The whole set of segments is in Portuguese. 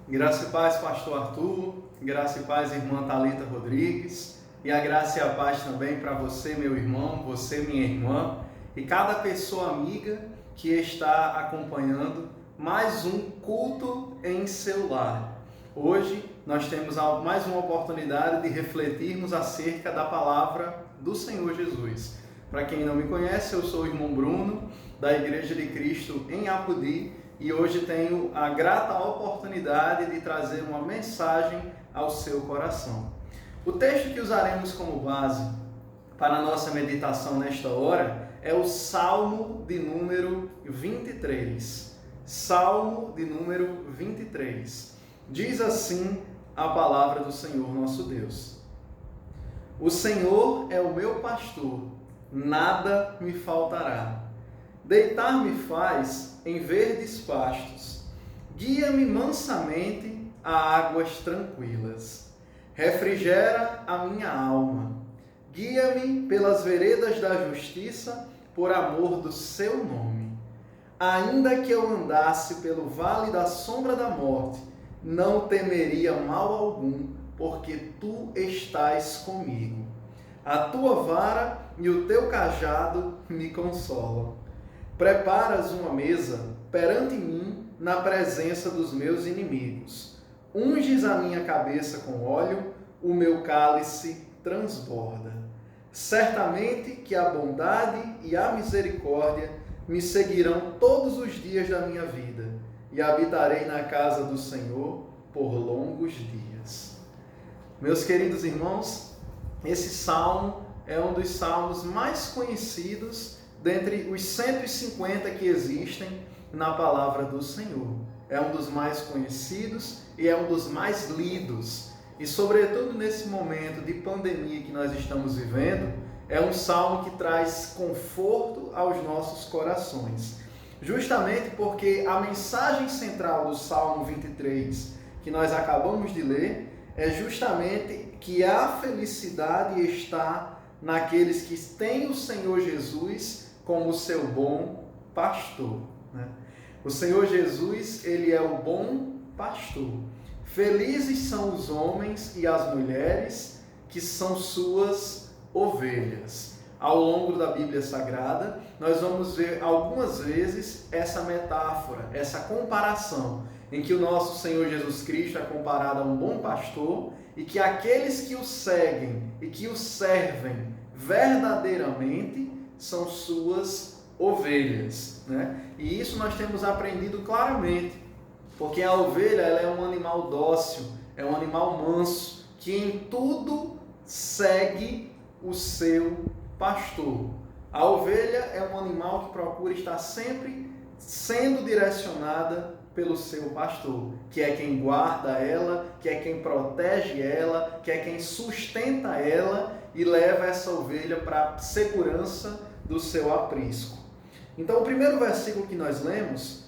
Graça e paz, pastor Arthur, graça e paz, irmã Thalita Rodrigues, e a graça e a paz também para você, meu irmão, você, minha irmã, e cada pessoa amiga que está acompanhando mais um culto em seu lar. Hoje nós temos mais uma oportunidade de refletirmos acerca da palavra do Senhor Jesus. Para quem não me conhece, eu sou o irmão Bruno, da Igreja de Cristo em Apodi, e hoje tenho a grata oportunidade de trazer uma mensagem ao seu coração. O texto que usaremos como base para a nossa meditação nesta hora é o Salmo de número 23. Salmo de número 23. Diz assim a palavra do Senhor nosso Deus: O Senhor é o meu pastor, nada me faltará. Deitar-me faz em verdes pastos, guia-me mansamente a águas tranquilas. Refrigera a minha alma, guia-me pelas veredas da justiça, por amor do seu nome. Ainda que eu andasse pelo vale da sombra da morte, não temeria mal algum, porque tu estás comigo. A tua vara e o teu cajado me consolam. Preparas uma mesa perante mim na presença dos meus inimigos. Unges a minha cabeça com óleo, o meu cálice transborda. Certamente que a bondade e a misericórdia me seguirão todos os dias da minha vida, e habitarei na casa do Senhor por longos dias. Meus queridos irmãos, esse salmo é um dos salmos mais conhecidos dentre os 150 que existem na palavra do Senhor. É um dos mais conhecidos e é um dos mais lidos. E sobretudo nesse momento de pandemia que nós estamos vivendo, é um salmo que traz conforto aos nossos corações. Justamente porque a mensagem central do Salmo 23, que nós acabamos de ler, é justamente que a felicidade está naqueles que têm o Senhor Jesus como seu bom pastor, né? O Senhor Jesus, ele é o bom pastor. Felizes são os homens e as mulheres que são suas ovelhas. Ao longo da Bíblia Sagrada, nós vamos ver algumas vezes essa metáfora, essa comparação, em que o nosso Senhor Jesus Cristo é comparado a um bom pastor e que aqueles que o seguem e que o servem verdadeiramente são suas ovelhas, né? E isso nós temos aprendido claramente, porque a ovelha ela é um animal dócil, é um animal manso, que em tudo segue o seu pastor. A ovelha é um animal que procura estar sempre sendo direcionada pelo seu pastor, que é quem guarda ela, que é quem protege ela, que é quem sustenta ela e leva essa ovelha para a segurança do seu aprisco. Então, o primeiro versículo que nós lemos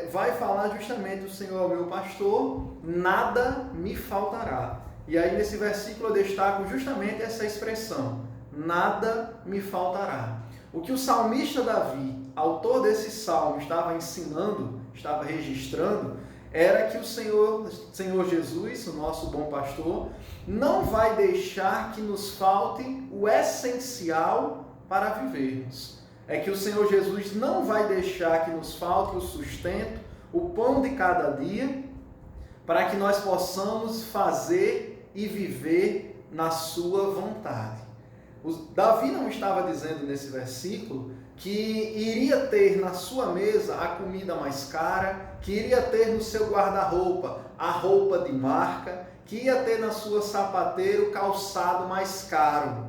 vai falar justamente: o Senhor é o meu pastor, nada me faltará. E aí nesse versículo eu destaco justamente essa expressão: nada me faltará. O que o salmista Davi, autor desse salmo, estava ensinando, estava registrando, era que o Senhor Jesus, o nosso bom pastor, não vai deixar que nos falte o essencial para vivermos. É que o Senhor Jesus não vai deixar que nos falte o sustento, o pão de cada dia, para que nós possamos fazer e viver na sua vontade. Davi não estava dizendo nesse versículo que iria ter na sua mesa a comida mais cara, que iria ter no seu guarda-roupa a roupa de marca, que ia ter na sua sapateira o calçado mais caro.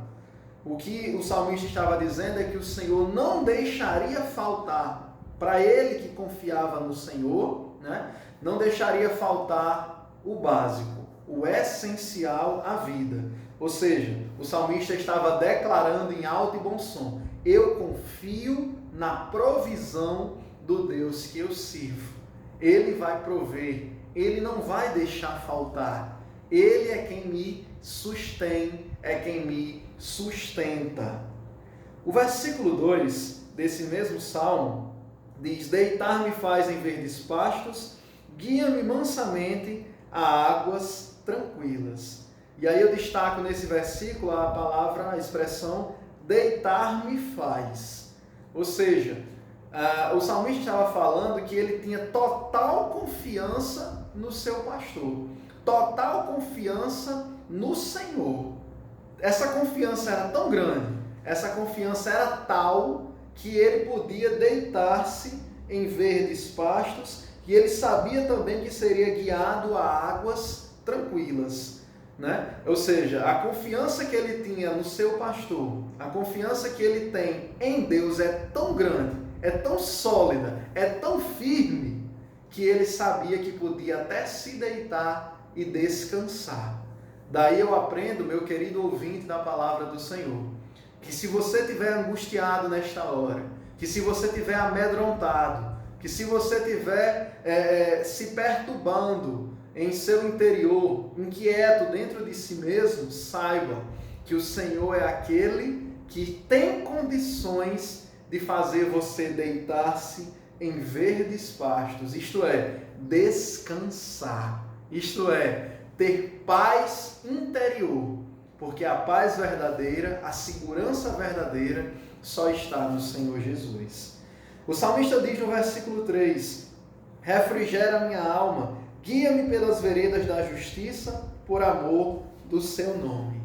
O que o salmista estava dizendo é que o Senhor não deixaria faltar para ele que confiava no Senhor, né? Não deixaria faltar o básico, o essencial à vida. Ou seja, o salmista estava declarando em alto e bom som: eu confio na provisão do Deus que eu sirvo. Ele vai prover, ele não vai deixar faltar. Ele é quem me sustém, é quem me sustenta. O versículo 2 desse mesmo salmo diz: deitar-me faz em verdes pastos, guia-me mansamente a águas tranquilas. E aí eu destaco nesse versículo a palavra, a expressão, deitar-me faz. Ou seja, o salmista estava falando que ele tinha total confiança no seu pastor, total confiança no Senhor. Essa confiança era tão grande, essa confiança era tal que ele podia deitar-se em verdes pastos, e ele sabia também que seria guiado a águas tranquilas, né? Ou seja, a confiança que ele tinha no seu pastor, a confiança que ele tem em Deus é tão grande, é tão sólida, é tão firme, que ele sabia que podia até se deitar e descansar. Daí eu aprendo, meu querido ouvinte da palavra do Senhor, que se você estiver angustiado nesta hora, que se você estiver amedrontado, que se você estiver se perturbando em seu interior, inquieto dentro de si mesmo, saiba que o Senhor é aquele que tem condições de fazer você deitar-se em verdes pastos, isto é, descansar, isto é, ter paz interior, porque a paz verdadeira, a segurança verdadeira só está no Senhor Jesus. O salmista diz no versículo 3, refrigera minha alma, guia-me pelas veredas da justiça, por amor do seu nome.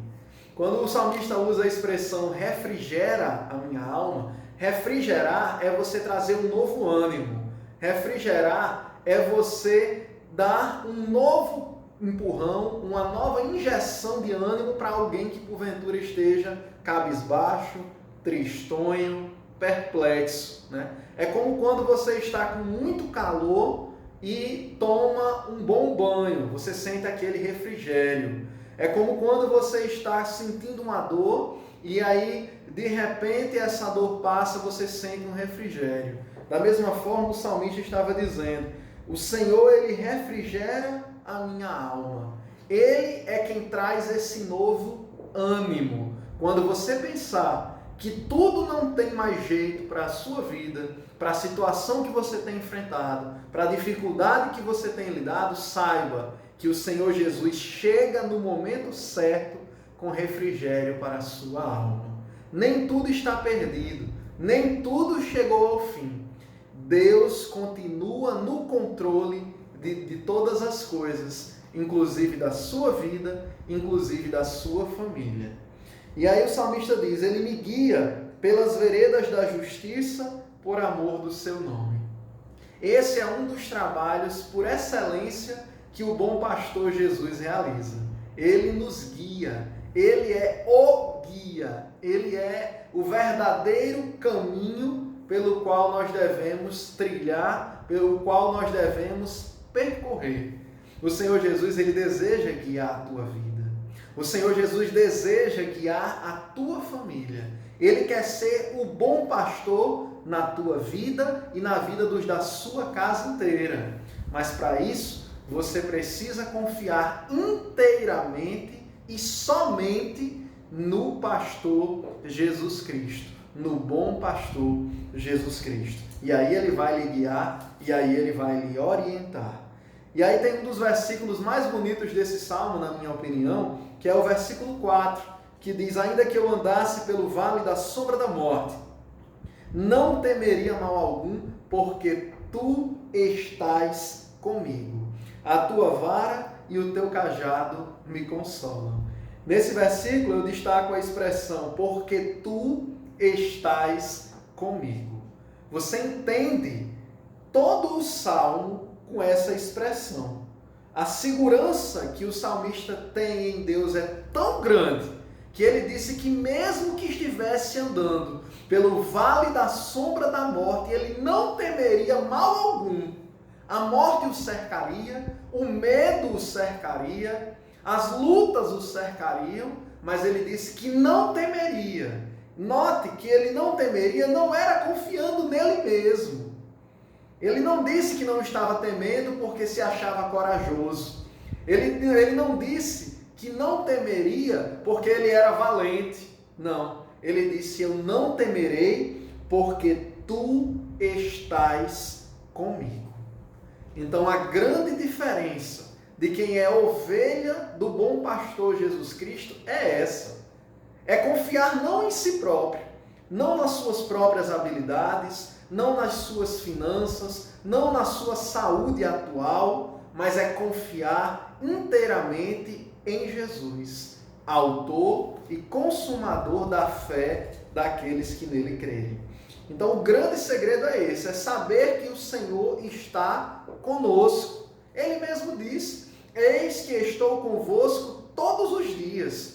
Quando o salmista usa a expressão refrigera a minha alma, refrigerar é você trazer um novo ânimo. Refrigerar é você dar um novo empurrão, uma nova injeção de ânimo para alguém que porventura esteja cabisbaixo, tristonho, perplexo, né? É como quando você está com muito calor e toma um bom banho, você sente aquele refrigério. É como quando você está sentindo uma dor e aí, de repente, essa dor passa, você sente um refrigério. Da mesma forma, o salmista estava dizendo, o Senhor, Ele refrigera a minha alma. Ele é quem traz esse novo ânimo. Quando você pensar que tudo não tem mais jeito para a sua vida, para a situação que você tem enfrentado, para a dificuldade que você tem lidado, saiba que o Senhor Jesus chega no momento certo com refrigério para a sua alma. Nem tudo está perdido, nem tudo chegou ao fim. Deus continua no controle de todas as coisas, inclusive da sua vida, inclusive da sua família. E aí o salmista diz, ele me guia pelas veredas da justiça por amor do seu nome. Esse é um dos trabalhos por excelência que o bom pastor Jesus realiza. Ele nos guia, ele é o guia, ele é o verdadeiro caminho pelo qual nós devemos trilhar, pelo qual nós devemos percorrer. O Senhor Jesus, ele deseja guiar a tua vida. O Senhor Jesus deseja guiar a tua família. Ele quer ser o bom pastor na tua vida e na vida dos da sua casa inteira. Mas para isso, você precisa confiar inteiramente e somente no pastor Jesus Cristo, no bom pastor Jesus Cristo. E aí ele vai lhe guiar, e aí ele vai lhe orientar. E aí tem um dos versículos mais bonitos desse salmo, na minha opinião, que é o versículo 4, que diz, ainda que eu andasse pelo vale da sombra da morte, não temeria mal algum, porque tu estás comigo. A tua vara e o teu cajado me consolam. Nesse versículo eu destaco a expressão, porque tu estás comigo. Você entende todo o salmo com essa expressão. A segurança que o salmista tem em Deus é tão grande que ele disse que mesmo que estivesse andando pelo vale da sombra da morte, ele não temeria mal algum. A morte o cercaria, o medo o cercaria, as lutas o cercariam, mas ele disse que não temeria. Note que ele não temeria, não era confiando nele mesmo. Ele não disse que não estava temendo porque se achava corajoso. Ele não disse que não temeria porque ele era valente. Não. Ele disse, eu não temerei porque tu estás comigo. Então a grande diferença de quem é ovelha do bom pastor Jesus Cristo é essa. É confiar não em si próprio, não nas suas próprias habilidades, não nas suas finanças, não na sua saúde atual, mas é confiar inteiramente em Jesus, autor e consumador da fé daqueles que nele creem. Então o grande segredo é esse, é saber que o Senhor está conosco. Ele mesmo diz: eis que estou convosco todos os dias,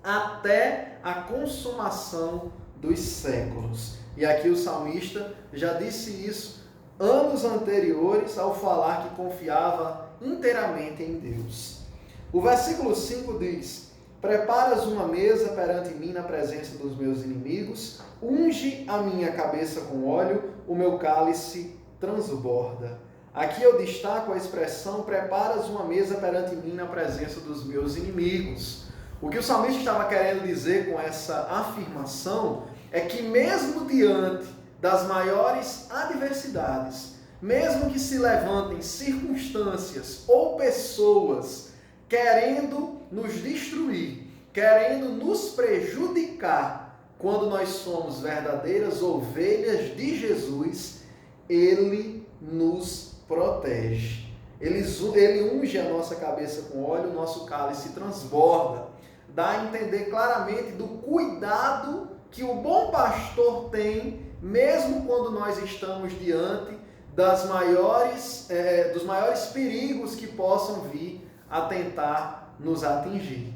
até a consumação dos séculos. E aqui o salmista já disse isso anos anteriores ao falar que confiava inteiramente em Deus. O versículo 5 diz: preparas uma mesa perante mim na presença dos meus inimigos, unge a minha cabeça com óleo, o meu cálice transborda. Aqui eu destaco a expressão: preparas uma mesa perante mim na presença dos meus inimigos. O que o salmista estava querendo dizer com essa afirmação é que mesmo diante das maiores adversidades, mesmo que se levantem circunstâncias ou pessoas querendo nos destruir, querendo nos prejudicar, quando nós somos verdadeiras ovelhas de Jesus, Ele nos protege. Ele unge a nossa cabeça com óleo, o nosso cálice transborda. Dá a entender claramente do cuidado que o bom pastor tem, mesmo quando nós estamos diante dos maiores perigos que possam vir a tentar nos atingir.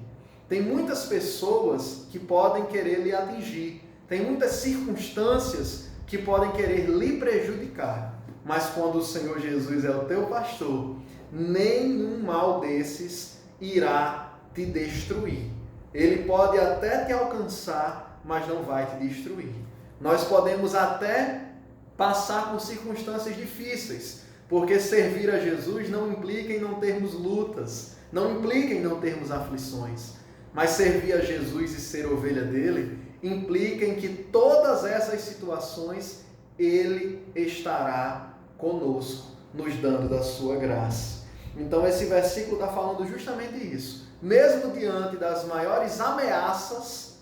Tem muitas pessoas que podem querer lhe atingir, tem muitas circunstâncias que podem querer lhe prejudicar, mas quando o Senhor Jesus é o teu pastor, nenhum mal desses irá te destruir. Ele pode até te alcançar, mas não vai te destruir. Nós podemos até passar por circunstâncias difíceis, porque servir a Jesus não implica em não termos lutas, não implica em não termos aflições, mas servir a Jesus e ser ovelha dele implica em que todas essas situações Ele estará conosco, nos dando da sua graça. Então esse versículo está falando justamente isso. Mesmo diante das maiores ameaças,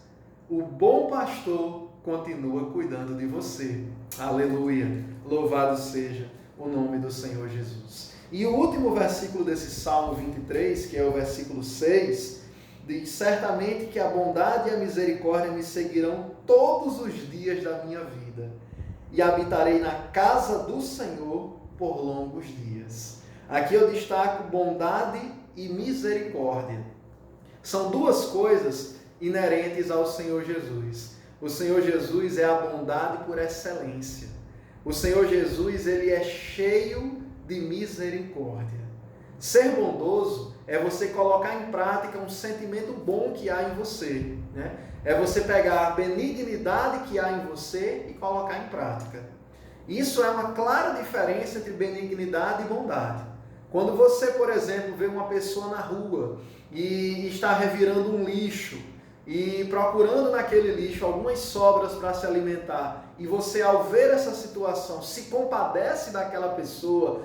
o bom pastor continua cuidando de você. Aleluia! Louvado seja o nome do Senhor Jesus. E o último versículo desse Salmo 23, que é o versículo 6, diz: certamente que a bondade e a misericórdia me seguirão todos os dias da minha vida, e habitarei na casa do Senhor por longos dias. Aqui eu destaco bondade e misericórdia. São duas coisas inerentes ao Senhor Jesus. O Senhor Jesus é a bondade por excelência. O Senhor Jesus, ele é cheio de misericórdia. Ser bondoso é você colocar em prática um sentimento bom que há em você, né? É você pegar a benignidade que há em você e colocar em prática. Isso é uma clara diferença entre benignidade e bondade. Quando você, por exemplo, vê uma pessoa na rua e está revirando um lixo e procurando naquele lixo algumas sobras para se alimentar, e você, ao ver essa situação, se compadece daquela pessoa,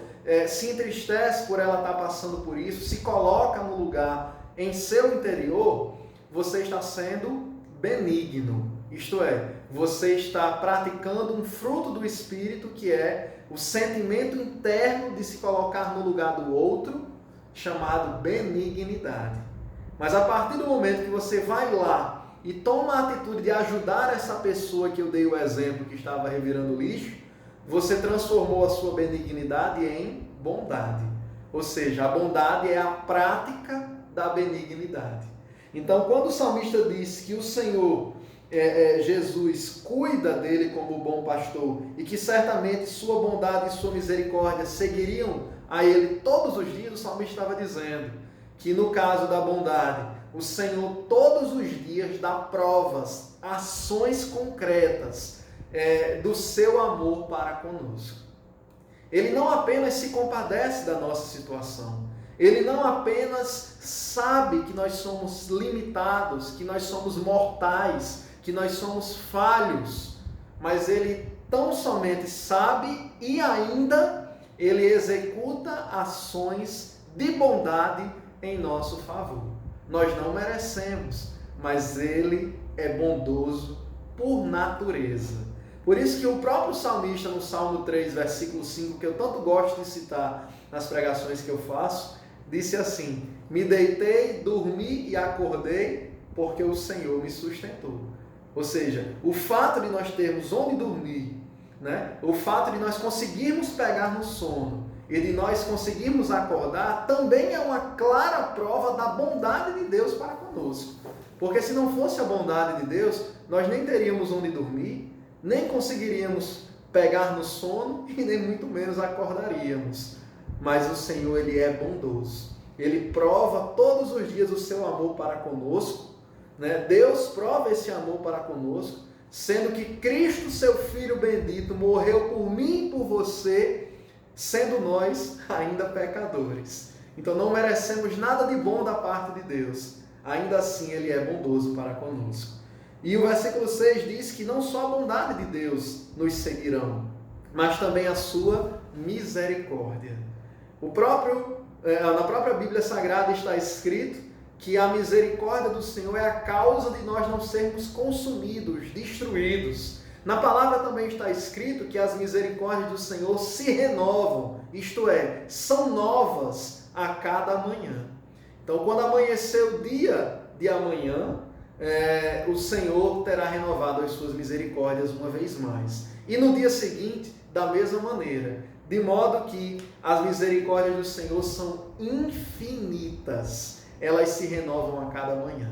se entristece por ela estar passando por isso, se coloca no lugar em seu interior, você está sendo benigno. Isto é, você está praticando um fruto do Espírito, que é o sentimento interno de se colocar no lugar do outro, chamado benignidade. Mas a partir do momento que você vai lá e toma a atitude de ajudar essa pessoa que eu dei o exemplo, que estava revirando lixo, você transformou a sua benignidade em bondade. Ou seja, a bondade é a prática da benignidade. Então, quando o salmista diz que o Senhor, Jesus, cuida dele como bom pastor e que certamente sua bondade e sua misericórdia seguiriam a ele todos os dias, o salmista estava dizendo que no caso da bondade, o Senhor todos os dias dá provas, ações concretas do seu amor para conosco. Ele não apenas se compadece da nossa situação, ele não apenas sabe que nós somos limitados, que nós somos mortais, que nós somos falhos, mas ele tão somente sabe e ainda ele executa ações de bondade em nosso favor. Nós não merecemos, mas ele é bondoso por natureza. Por isso que o próprio salmista, no Salmo 3, versículo 5, que eu tanto gosto de citar nas pregações que eu faço, disse assim: me deitei, dormi e acordei, porque o Senhor me sustentou. Ou seja, o fato de nós termos onde dormir, né? O fato de nós conseguirmos pegar no sono e de nós conseguirmos acordar, também é uma clara prova da bondade de Deus para conosco. Porque se não fosse a bondade de Deus, nós nem teríamos onde dormir, nem conseguiríamos pegar no sono e nem muito menos acordaríamos. Mas o Senhor, ele é bondoso. Ele prova todos os dias o seu amor para conosco, né? Deus prova esse amor para conosco, sendo que Cristo, seu Filho bendito, morreu por mim e por você, sendo nós ainda pecadores. Então não merecemos nada de bom da parte de Deus. Ainda assim, ele é bondoso para conosco. E o versículo 6 diz que não só a bondade de Deus nos seguirão, mas também a sua misericórdia. Na própria Bíblia Sagrada está escrito que a misericórdia do Senhor é a causa de nós não sermos consumidos, destruídos. Na palavra também está escrito que as misericórdias do Senhor se renovam, isto é, são novas a cada manhã. Então, quando amanhecer o dia de amanhã, o Senhor terá renovado as suas misericórdias uma vez mais. E no dia seguinte, da mesma maneira, de modo que as misericórdias do Senhor são infinitas. Elas se renovam a cada manhã.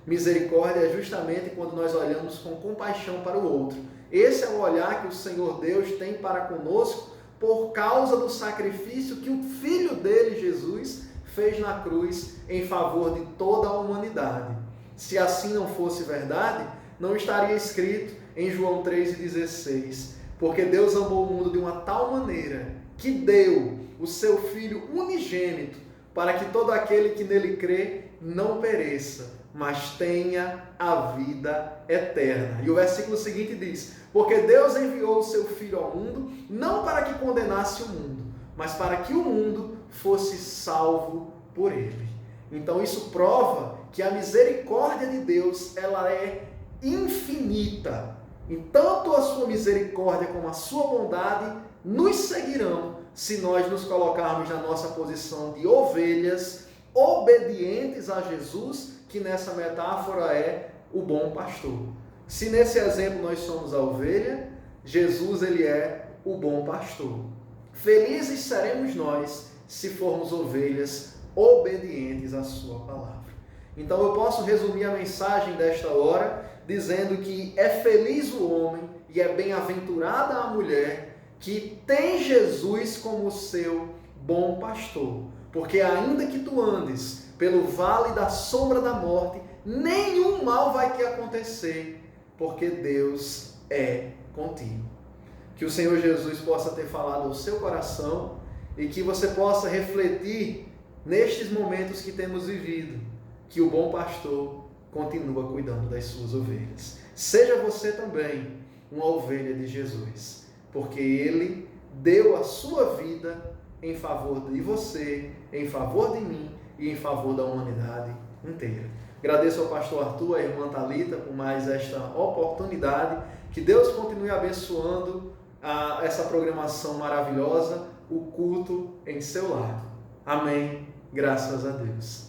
Misericórdia é justamente quando nós olhamos com compaixão para o outro. Esse é o olhar que o Senhor Deus tem para conosco por causa do sacrifício que o Filho dele, Jesus, fez na cruz em favor de toda a humanidade. Se assim não fosse verdade, não estaria escrito em João 3,16, porque Deus amou o mundo de uma tal maneira que deu o seu Filho unigênito para que todo aquele que nele crê não pereça, mas tenha a vida eterna. E o versículo seguinte diz: porque Deus enviou o seu Filho ao mundo, não para que condenasse o mundo, mas para que o mundo fosse salvo por ele. Então isso prova que a misericórdia de Deus, ela é infinita. E tanto a sua misericórdia como a sua bondade nos seguirão se nós nos colocarmos na nossa posição de ovelhas obedientes a Jesus, que nessa metáfora é o bom pastor. Se nesse exemplo nós somos a ovelha, Jesus, ele é o bom pastor. Felizes seremos nós se formos ovelhas obedientes à sua palavra. Então eu posso resumir a mensagem desta hora dizendo que é feliz o homem e é bem-aventurada a mulher que tem Jesus como seu bom pastor. Porque ainda que tu andes pelo vale da sombra da morte, nenhum mal vai te acontecer, porque Deus é contigo. Que o Senhor Jesus possa ter falado ao seu coração e que você possa refletir nestes momentos que temos vivido, que o bom pastor continua cuidando das suas ovelhas. Seja você também uma ovelha de Jesus, porque ele deu a sua vida em favor de você, em favor de mim e em favor da humanidade inteira. Agradeço ao pastor Arthur, à irmã Thalita, por mais esta oportunidade. Que Deus continue abençoando essa programação maravilhosa, o culto em seu lar. Amém. Graças a Deus.